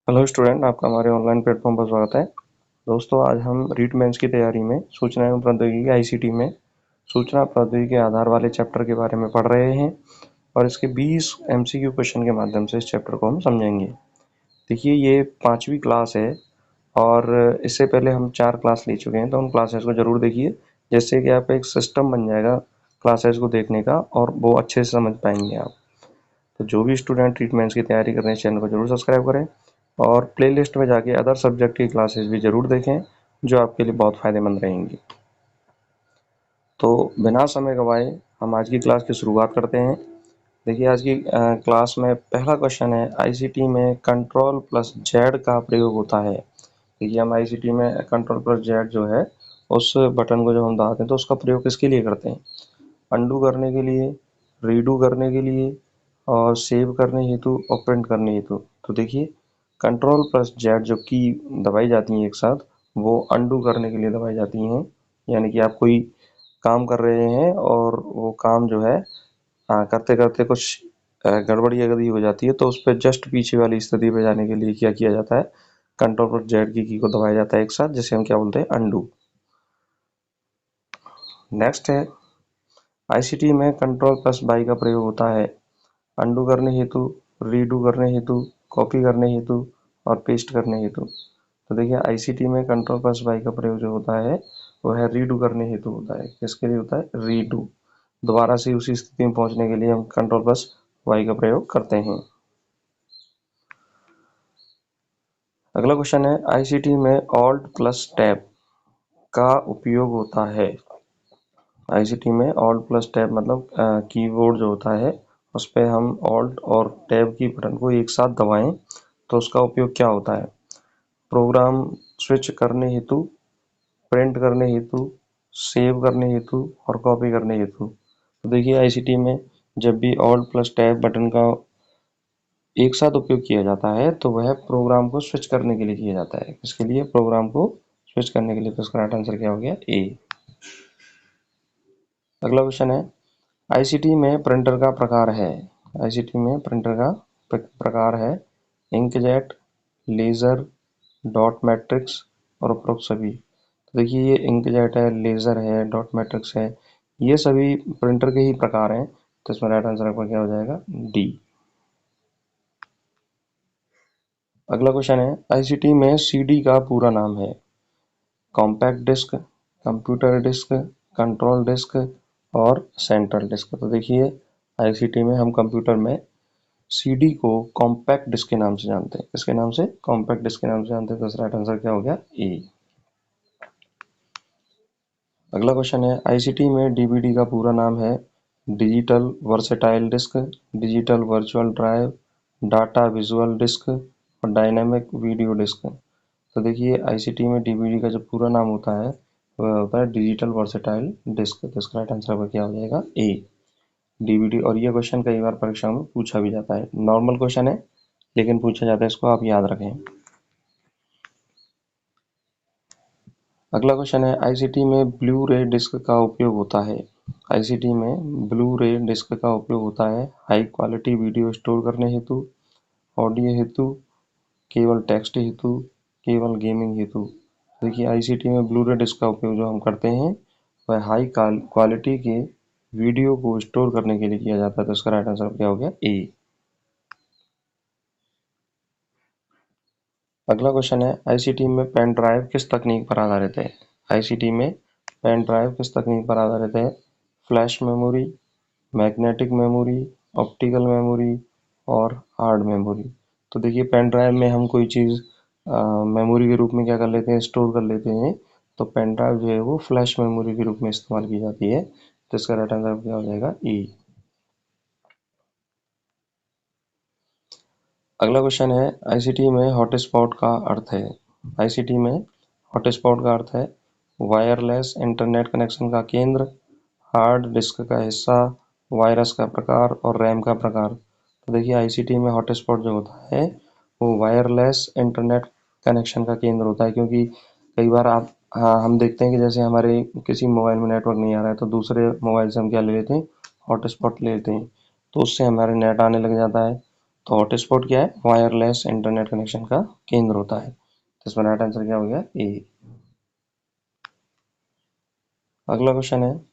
Hello student, आपका हमारे online platform पर स्वागत है। दोस्तों, आज हम रीट मेंस की तैयारी में सूचना एवं प्रौद्योगिकी आईसीटी में सूचना प्रौद्योगिकी के आधार वाले चैप्टर के बारे में पढ़ रहे हैं और इसके 20 एमसीक्यू क्वेश्चन के माध्यम से इस चैप्टर को हम समझेंगे। देखिए, ये 5वीं क्लास है और इससे पहले हम 4 क्लास ले चुके हैं, तो उन क्लासेस को जरूर देखिए, जिससे कि आपका एक सिस्टम बन जाएगा क्लासेस को देखने का और वो अच्छे से समझ पाएंगे आप। तो जो भी स्टूडेंट रीट मेंस की तैयारी कर रहे हैं, चैनल को जरूर सब्सक्राइब करें और प्लेलिस्ट में जाके अदर सब्जेक्ट की क्लासेस भी जरूर देखें, जो आपके लिए बहुत फायदेमंद रहेंगी। तो बिना समय गवाए हम आज की क्लास की शुरुआत करते हैं। देखिए, आज की क्लास में पहला क्वेश्चन है, आईसीटी में कंट्रोल प्लस जेड का प्रयोग होता है। देखिए, हम आईसीटी में कंट्रोल प्लस जेड जो है, उस बटन को जब हम दबाते हैं तो उसका प्रयोग किसके लिए करते हैं? अंडू करने के लिए, रीडू करने के लिए और सेव करने हेतु और प्रिंट करने हेतु। तो देखिए, कंट्रोल प्लस जेड जो की दबाई जाती हैं एक साथ, वो अंडू करने के लिए दबाई जाती हैं। यानी कि आप कोई काम कर रहे हैं और वो काम जो है करते करते कुछ गड़बड़ी अगर हो जाती है, तो उस पर जस्ट पीछे वाली स्थिति पे जाने के लिए क्या किया जाता है? कंट्रोल प्लस जेड की को दबाया जाता है एक साथ, जिसे हम क्या बोलते हैं? अंडू। नेक्स्ट है, आईसीटी में कंट्रोल प्लस बाई का प्रयोग होता है अंडू करने हेतु, रीडू करने हेतु, कॉपी करने हेतु और पेस्ट करने हेतु। तो देखिए, आईसीटी में कंट्रोल प्लस वाई का प्रयोग जो होता है वो है रीडू करने हेतु होता है। किसके लिए होता है? रीडू। दोबारा से उसी स्थिति में पहुंचने के लिए हम कंट्रोल प्लस वाई का प्रयोग करते हैं। अगला क्वेश्चन है, आईसीटी में ऑल्ट प्लस टैब का उपयोग होता है। आईसीटी में ऑल्ट प्लस टैब मतलब कीबोर्ड जो होता है, उस पर हम ऑल्ट और टैब की बटन को एक साथ दबाएं तो उसका उपयोग क्या होता है? प्रोग्राम स्विच करने हेतु, प्रिंट करने हेतु, सेव करने हेतु और कॉपी करने हेतु। तो देखिए, आईसीटी में जब भी ऑल्ट प्लस टैब बटन का एक साथ उपयोग किया जाता है तो वह प्रोग्राम को स्विच करने के लिए किया जाता है। किसके लिए? प्रोग्राम को स्विच करने के लिए। तो इसका राइट आंसर क्या हो गया? ए। अगला क्वेश्चन है, आईसीटी में प्रिंटर का प्रकार है। आईसीटी में प्रिंटर का प्रकार है इंकजेट, लेजर, डॉट मैट्रिक्स और उपरोक्त सभी। तो देखिए, ये इंकजेट है, लेजर है, डॉट मैट्रिक्स है, ये सभी प्रिंटर के ही प्रकार हैं। तो इसमें राइट आंसर आपका क्या हो जाएगा? डी। अगला क्वेश्चन है, आईसीटी में सीडी का पूरा नाम है compact disc, computer disc, control disc और सेंट्रल डिस्क। तो देखिए, आईसीटी में हम कंप्यूटर में सीडी को कॉम्पैक्ट डिस्क के नाम से जानते हैं। किसके नाम से? कॉम्पैक्ट डिस्क के नाम से जानते हैं। तो इसका राइट आंसर क्या हो गया? ए। अगला क्वेश्चन है, आईसीटी में डीवीडी का पूरा नाम है digital versatile disc, digital virtual drive, data visual disc और डायनेमिक वीडियो डिस्क। तो देखिए, आईसीटी में डीवीडी का जो पूरा नाम होता है वह होता है डिजिटल वर्सेटाइल डिस्क। तो इसका राइट आंसर क्या हो जाएगा? ए, डीवीडी। और ये क्वेश्चन कई बार परीक्षा में पूछा भी जाता है। नॉर्मल क्वेश्चन है लेकिन पूछा जाता है, इसको आप याद रखें। अगला क्वेश्चन है, आईसीटी में ब्लू रे डिस्क का उपयोग होता है। आईसीटी में ब्लू रे डिस्क का उपयोग होता है हाई क्वालिटी वीडियो स्टोर करने हेतु, ऑडियो हेतु, केवल टेक्स्ट हेतु, केवल गेमिंग हेतु। देखिए, आईसीटी में ब्लू रे डिस्क का उपयोग जो हम करते हैं वह हाई क्वालिटी के वीडियो को स्टोर करने के लिए किया जाता है। तो इसका राइट आंसर क्या हो गया? ए। अगला क्वेश्चन है, आईसीटी में पेन ड्राइव किस तकनीक पर आधारित है? आईसीटी में पेन ड्राइव किस तकनीक पर आधारित है? Flash memory, magnetic memory, optical memory और हार्ड मेमोरी। तो देखिए, पेन ड्राइव में हम कोई चीज़ मेमोरी के रूप में क्या कर लेते हैं? स्टोर कर लेते हैं। तो पेन ड्राइव जो है वो फ्लैश मेमोरी के रूप में इस्तेमाल की जाती है। तो इसका राइट आंसर क्या हो जाएगा? ई। अगला क्वेश्चन है, आईसीटी में हॉटस्पॉट का अर्थ है। आईसीटी में हॉटस्पॉट का अर्थ है वायरलेस इंटरनेट कनेक्शन का केंद्र, हार्ड डिस्क का हिस्सा, वायरस का प्रकार और रैम का प्रकार। तो देखिए, आईसीटी में हॉटस्पॉट जो होता है वो वायरलेस इंटरनेट कनेक्शन का केंद्र होता है, क्योंकि कई बार आप हम देखते हैं कि जैसे हमारे किसी मोबाइल में नेटवर्क नहीं आ रहा है तो दूसरे मोबाइल से हम क्या ले लेते हैं? हॉटस्पॉट ले लेते हैं। तो उससे हमारे नेट आने लग जाता है तो हॉटस्पॉट क्या है? वायरलेस इंटरनेट कनेक्शन का केंद्र होता है। तो इसमें राइट आंसर क्या हो गया? ए। अगला क्वेश्चन है,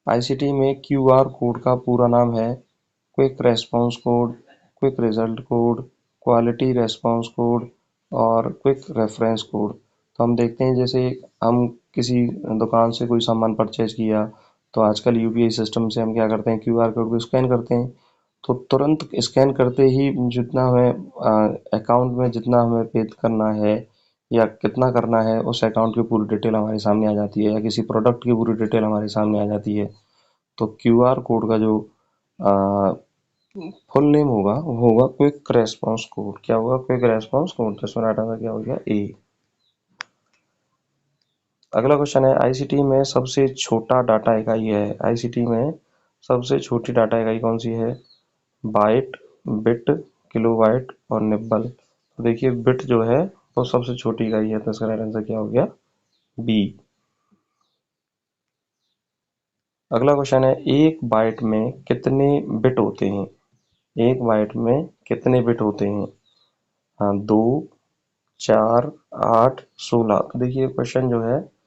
आईसीटी में क्यूआर कोड का पूरा नाम है quick response code, quick result code, quality response code और क्विक रेफरेंस कोड। तो हम देखते हैं, जैसे हम किसी दुकान से कोई सामान परचेज किया तो आजकल यूपीआई सिस्टम से हम क्या करते हैं, क्यूआर कोड को स्कैन करते हैं। तो तुरंत स्कैन करते ही जितना हमें अकाउंट में जितना हमें पे करना है या कितना करना है, उस अकाउंट की पूरी डिटेल हमारे सामने आ जाती है, या किसी प्रोडक्ट की पूरी डिटेल हमारे सामने आ जाती है। तो क्यूआर कोड का जो फुल नेम होगा वो होगा क्विक रेस्पॉन्स कोड। क्या होगा? Quick response code. तो इसमें राइट आंसर क्या हो गया? ए। अगला क्वेश्चन है, आईसीटी में सबसे छोटा डाटा इकाई है। आईसीटी में सबसे छोटी डाटा इकाई कौन सी है? बाइट, बिट, किलोबाइट और निब्बल। तो देखिए, बिट जो है वो सबसे छोटी इकाई है, तो इसका राइट आंसर क्या हो गया? बी। अगला क्वेश्चन है, एक बाइट में कितने बिट होते हैं? एक बाइट में कितने बिट होते हैं? हाँ, 2, 4, 8, 16। तो देखिए, क्वेश्चन जो है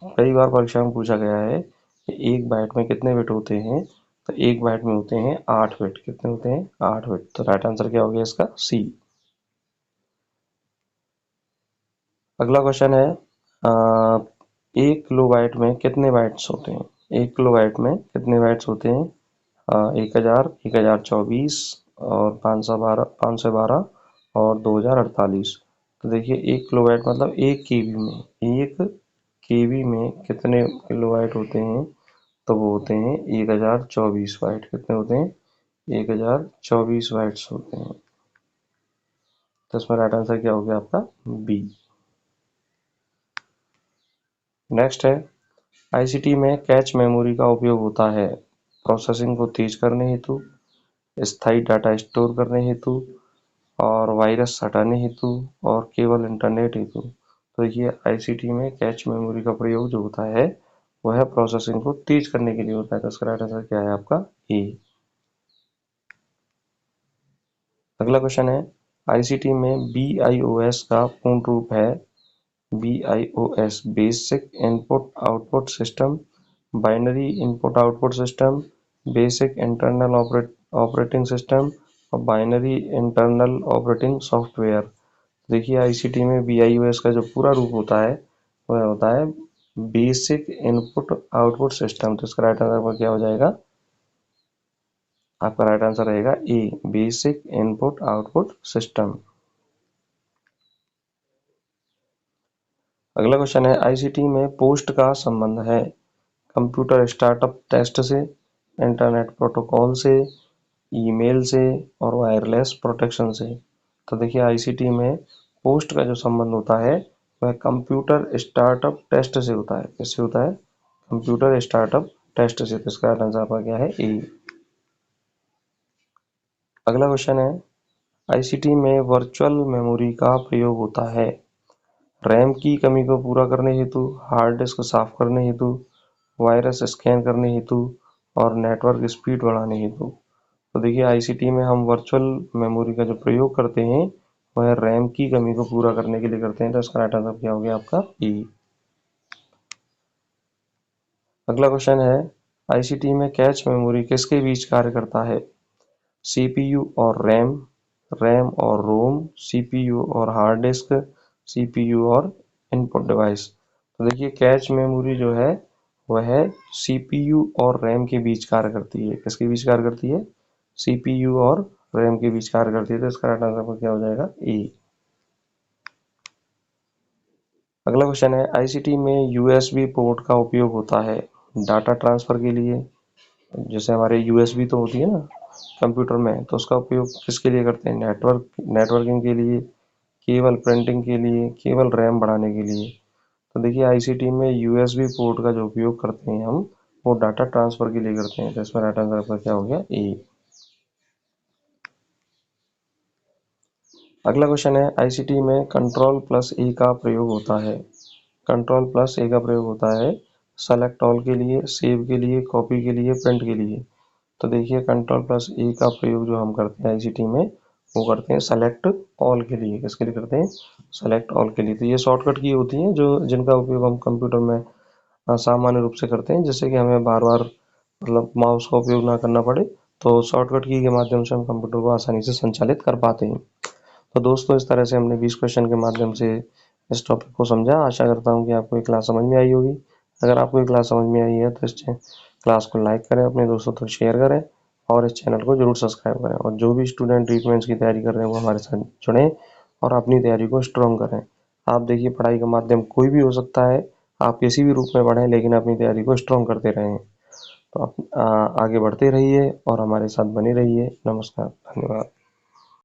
कई बार परीक्षा में पूछा गया है कि एक बाइट में कितने बिट होते हैं। तो एक बाइट में होते हैं 8 बिट। कितने होते हैं? 8 बिट। तो राइट आंसर क्या हो गया इसका? सी। अगला क्वेश्चन है, अ, एक किलोबाइट में कितने बाइट्स होते हैं? एक किलोबाइट में कितने बाइट्स होते हैं? 1000, 1024 और 512 और 2048। तो देखिए, एक किलोबाइट मतलब एक केबी में, एक केबी में कितने किलोबाइट होते हैं? तो वो होते हैं 1024 बाइट। कितने होते हैं? 1024 बाइट्स होते हैं। तो इसमें राइट आंसर क्या हो गया आपका? बी। नेक्स्ट है, आईसीटी में कैच मेमोरी का उपयोग होता है प्रोसेसिंग को तेज करने हेतु, स्थायी डाटा स्टोर करने हेतु और वायरस हटाने हेतु और केवल इंटरनेट हेतु। तो ये आईसीटी में कैच मेमोरी का प्रयोग जो होता है वह प्रोसेसिंग को तेज करने के लिए होता है। तो इसका राइट आंसर क्या है आपका? ए। अगला क्वेश्चन है, आईसीटी में बीआईओएस का पूर्ण रूप है BIOS basic input output system, binary input output system, basic internal operating system और बाइनरी इंटरनल ऑपरेटिंग सॉफ्टवेयर। देखिए, आईसीटी में BIOS का जो पूरा रूप होता है वह होता है बेसिक इनपुट आउटपुट सिस्टम। तो इसका राइट आंसर क्या हो जाएगा? आपका राइट आंसर रहेगा ए, बेसिक इनपुट आउटपुट सिस्टम। अगला क्वेश्चन है, आईसीटी में पोस्ट का संबंध है कंप्यूटर स्टार्टअप टेस्ट से, इंटरनेट प्रोटोकॉल से, ईमेल से और वायरलेस प्रोटेक्शन से। तो देखिए, आईसीटी में पोस्ट का जो संबंध होता है वह कंप्यूटर स्टार्टअप टेस्ट से होता है। किससे होता है? कंप्यूटर स्टार्टअप टेस्ट से। तो इसका आंसर आपका क्या है? ए। अगला क्वेश्चन है, आईसीटी में वर्चुअल मेमोरी का प्रयोग होता है रैम की कमी को पूरा करने हेतु, हार्ड डिस्क साफ करने हेतु, वायरस स्कैन करने हेतु और नेटवर्क स्पीड बढ़ाने हेतु। तो देखिए, आईसीटी में हम वर्चुअल मेमोरी का जो प्रयोग करते हैं वह रैम की कमी को पूरा करने के लिए करते हैं। तो इसका राइट आंसर क्या हो गया आपका? ई। अगला क्वेश्चन है, आईसीटी में कैच मेमोरी किसके बीच कार्य करता है? सीपीयू और रैम, रैम और रोम, सीपीयू और हार्ड डिस्क, सीपीयू और इनपुट डिवाइस। तो देखिए, कैच मेमोरी जो है वह सीपीयू और रैम के बीच कार्य करती है। किसके बीच कार्य करती है? सीपीयू और रैम के बीच कार्य करती है। तो इसका राइट आंसर क्या हो जाएगा? ए। अगला क्वेश्चन है, आईसीटी में यूएसबी पोर्ट का उपयोग होता है डाटा ट्रांसफर के लिए। जैसे हमारे यूएसबी तो होती है ना कंप्यूटर में, तो उसका उपयोग किसके लिए करते हैं? नेटवर्किंग के लिए, केवल प्रिंटिंग के लिए, केवल रैम बढ़ाने के लिए। तो देखिए, आईसीटी में यूएसबी पोर्ट का जो उपयोग करते हैं हम, वो डाटा ट्रांसफर के लिए करते हैं। तो इसमें राइट आंसर आपका क्या हो गया? ए। अगला क्वेश्चन है, आईसीटी में कंट्रोल प्लस ए का प्रयोग होता है। कंट्रोल प्लस ए का प्रयोग होता है सेलेक्ट ऑल के लिए, सेव के लिए, कॉपी के लिए, प्रिंट के लिए। तो देखिए Ctrl+A का प्रयोग जो हम करते हैं आईसीटी में, वो करते हैं सेलेक्ट ऑल के लिए। किसके लिए करते हैं? सेलेक्ट ऑल के लिए। तो ये शॉर्टकट की होती हैं जो जिनका उपयोग हम कंप्यूटर में सामान्य रूप से करते हैं, जिससे कि हमें बार बार मतलब माउस का उपयोग ना करना पड़े। तो शॉर्टकट की के माध्यम से हम कंप्यूटर को आसानी से संचालित कर पाते हैं। तो दोस्तों, इस तरह से हमने 20 क्वेश्चन के माध्यम से इस टॉपिक को समझा। आशा करता हूँ कि आपको ये क्लास समझ में आई होगी। अगर आपको ये क्लास समझ में आई है तो इस क्लास को लाइक करें, अपने दोस्तों तक शेयर करें और इस चैनल को जरूर सब्सक्राइब करें। और जो भी स्टूडेंट रीट की तैयारी कर रहे हैं वो हमारे साथ जुड़ें और अपनी तैयारी को स्ट्रॉन्ग करें। आप देखिए, पढ़ाई का माध्यम कोई भी हो सकता है, आप किसी भी रूप में पढ़ें, लेकिन अपनी तैयारी को स्ट्रॉन्ग करते रहें। तो आप आगे बढ़ते रहिए और हमारे साथ बने रहिए। नमस्कार, धन्यवाद।